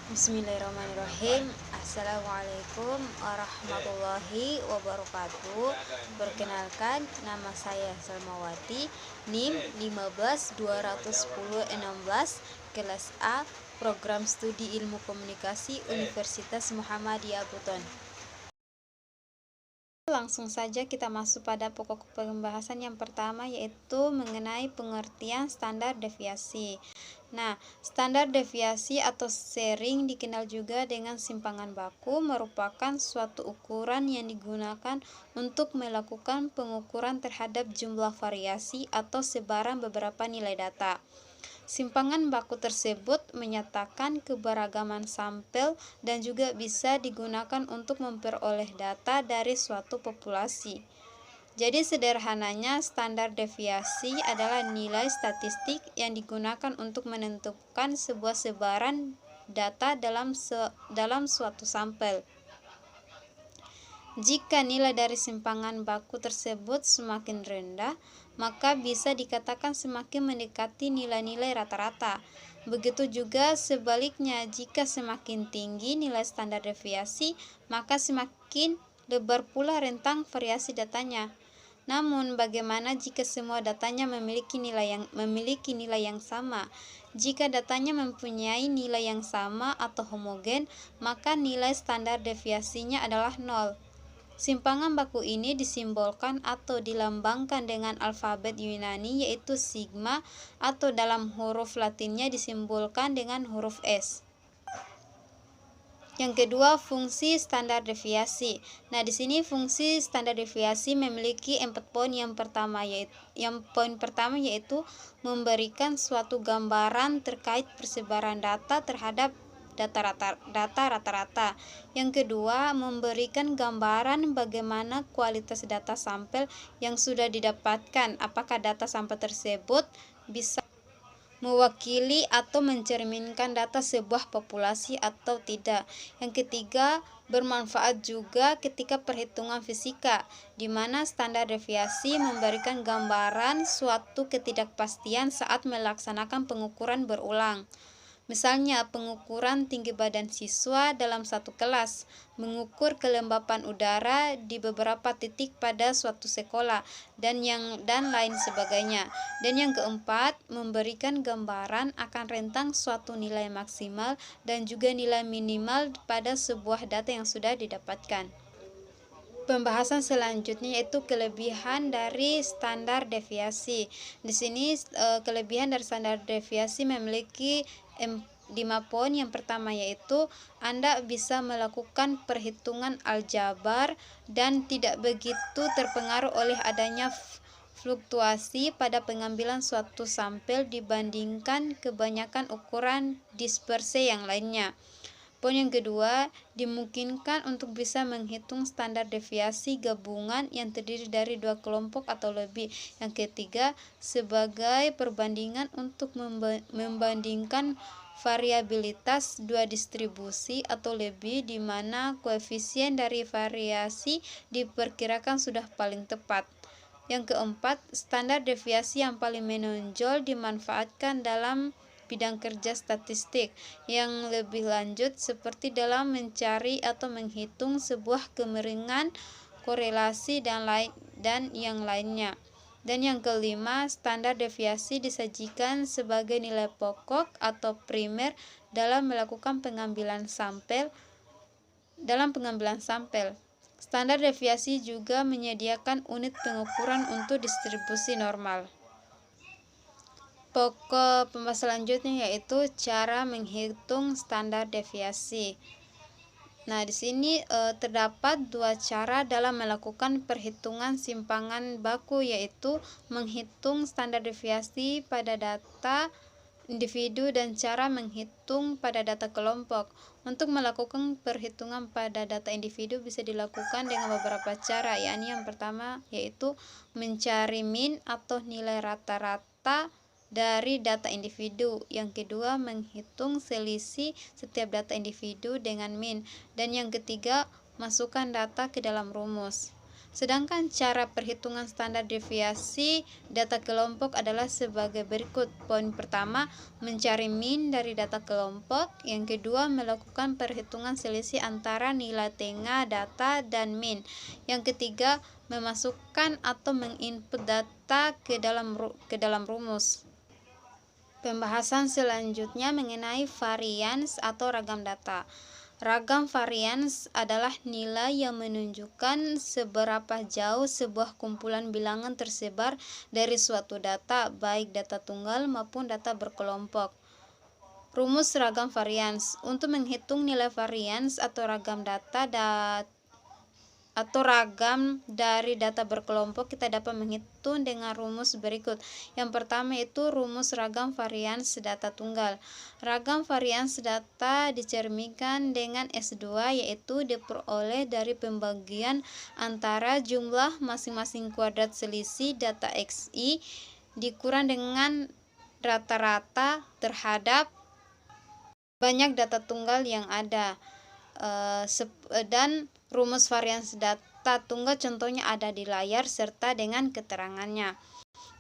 Bismillahirrahmanirrahim. Assalamualaikum warahmatullahi wabarakatuh. Perkenalkan, nama saya Salmawati, NIM 1521016, kelas A, Program Studi Ilmu Komunikasi Universitas Muhammadiyah Buton. Langsung saja kita masuk pada pokok pembahasan yang pertama, yaitu mengenai pengertian standar deviasi. Nah, standar deviasi atau sharing dikenal juga dengan simpangan baku, merupakan suatu ukuran yang digunakan untuk melakukan pengukuran terhadap jumlah variasi atau sebaran beberapa nilai data. Simpangan baku tersebut menyatakan keberagaman sampel dan juga bisa digunakan untuk memperoleh data dari suatu populasi. Jadi sederhananya, standar deviasi adalah nilai statistik yang digunakan untuk menentukan sebuah sebaran data dalam suatu sampel. Jika nilai dari simpangan baku tersebut semakin rendah, maka bisa dikatakan semakin mendekati nilai-nilai rata-rata. Begitu juga sebaliknya, jika semakin tinggi nilai standar deviasi, maka semakin lebar pula rentang variasi datanya. Namun, bagaimana jika semua datanya memiliki nilai yang sama? Jika datanya mempunyai nilai yang sama atau homogen, maka nilai standar deviasinya adalah 0. Simpangan baku ini disimbolkan atau dilambangkan dengan alfabet Yunani, yaitu sigma, atau dalam huruf Latinnya disimbolkan dengan huruf S. Yang kedua, fungsi standar deviasi. Nah, di sini fungsi standar deviasi memiliki 4 poin. Poin pertama yaitu memberikan suatu gambaran terkait persebaran data terhadap data rata-rata. Yang kedua, memberikan gambaran bagaimana kualitas data sampel yang sudah didapatkan, apakah data sampel tersebut bisa mewakili atau mencerminkan data sebuah populasi atau tidak. Yang ketiga, bermanfaat juga ketika perhitungan fisika, di mana standar deviasi memberikan gambaran suatu ketidakpastian saat melaksanakan pengukuran berulang. Misalnya, pengukuran tinggi badan siswa dalam satu kelas, mengukur kelembapan udara di beberapa titik pada suatu sekolah, dan lain sebagainya. Dan yang keempat, memberikan gambaran akan rentang suatu nilai maksimal dan juga nilai minimal pada sebuah data yang sudah didapatkan. Pembahasan selanjutnya yaitu kelebihan dari standar deviasi. Di sini kelebihan dari standar deviasi memiliki 5 poin. Yang pertama yaitu Anda bisa melakukan perhitungan aljabar dan tidak begitu terpengaruh oleh adanya fluktuasi pada pengambilan suatu sampel dibandingkan kebanyakan ukuran dispersi yang lainnya. Poin yang kedua, dimungkinkan untuk bisa menghitung standar deviasi gabungan yang terdiri dari 2 kelompok atau lebih. Yang ketiga, sebagai perbandingan untuk membandingkan variabilitas 2 distribusi atau lebih, di mana koefisien dari variasi diperkirakan sudah paling tepat. Yang keempat, standar deviasi yang paling menonjol dimanfaatkan dalam bidang kerja statistik yang lebih lanjut, seperti dalam mencari atau menghitung sebuah kemiringan, korelasi, dan yang lainnya. Dan yang kelima, standar deviasi disajikan sebagai nilai pokok atau primer dalam melakukan pengambilan sampel. Standar deviasi juga menyediakan unit pengukuran untuk distribusi normal. Pokok pembahasan selanjutnya yaitu cara menghitung standar deviasi. Nah, di sini terdapat 2 cara dalam melakukan perhitungan simpangan baku, yaitu menghitung standar deviasi pada data individu dan cara menghitung pada data kelompok. Untuk melakukan perhitungan pada data individu bisa dilakukan dengan beberapa cara, yakni yang pertama yaitu mencari min atau nilai rata-rata dari data individu. Yang kedua, menghitung selisih setiap data individu dengan min. Dan yang ketiga, masukkan data ke dalam rumus. Sedangkan cara perhitungan standar deviasi data kelompok adalah sebagai berikut. Poin pertama, mencari mean dari data kelompok. Yang kedua, melakukan perhitungan selisih antara nilai tengah data dan mean. Yang ketiga, memasukkan atau menginput data ke dalam rumus. Pembahasan selanjutnya mengenai varians atau ragam data. Ragam varians adalah nilai yang menunjukkan seberapa jauh sebuah kumpulan bilangan tersebar dari suatu data, baik data tunggal maupun data berkelompok. Rumus ragam varians. Untuk menghitung nilai varians atau ragam dari data berkelompok, kita dapat menghitung dengan rumus berikut. Yang pertama itu rumus ragam varians data tunggal. Ragam varians data dicerminkan dengan S2, yaitu diperoleh dari pembagian antara jumlah masing-masing kuadrat selisih data XI dikurang dengan rata-rata terhadap banyak data tunggal yang ada. Dan rumus varians data tunggal contohnya ada di layar serta dengan keterangannya.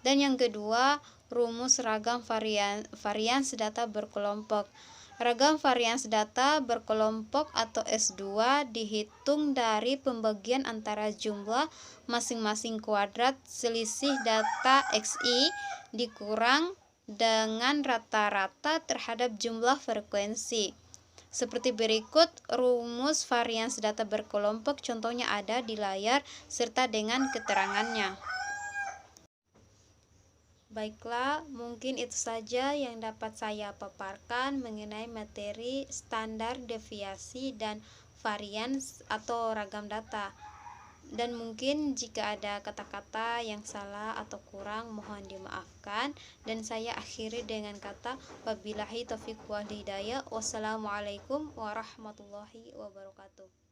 Dan yang kedua, rumus ragam varians data berkelompok. Ragam varians data berkelompok atau S2 dihitung dari pembagian antara jumlah masing-masing kuadrat selisih data XI dikurang dengan rata-rata terhadap jumlah frekuensi. Seperti berikut rumus varians data berkelompok, contohnya ada di layar serta dengan keterangannya. Baiklah, mungkin itu saja yang dapat saya paparkan mengenai materi standar deviasi dan varians atau ragam data. Dan mungkin jika ada kata-kata yang salah atau kurang, mohon dimaafkan. Dan saya akhiri dengan kata wabillahi taufiq wal hidayah. Wassalamualaikum warahmatullahi wabarakatuh.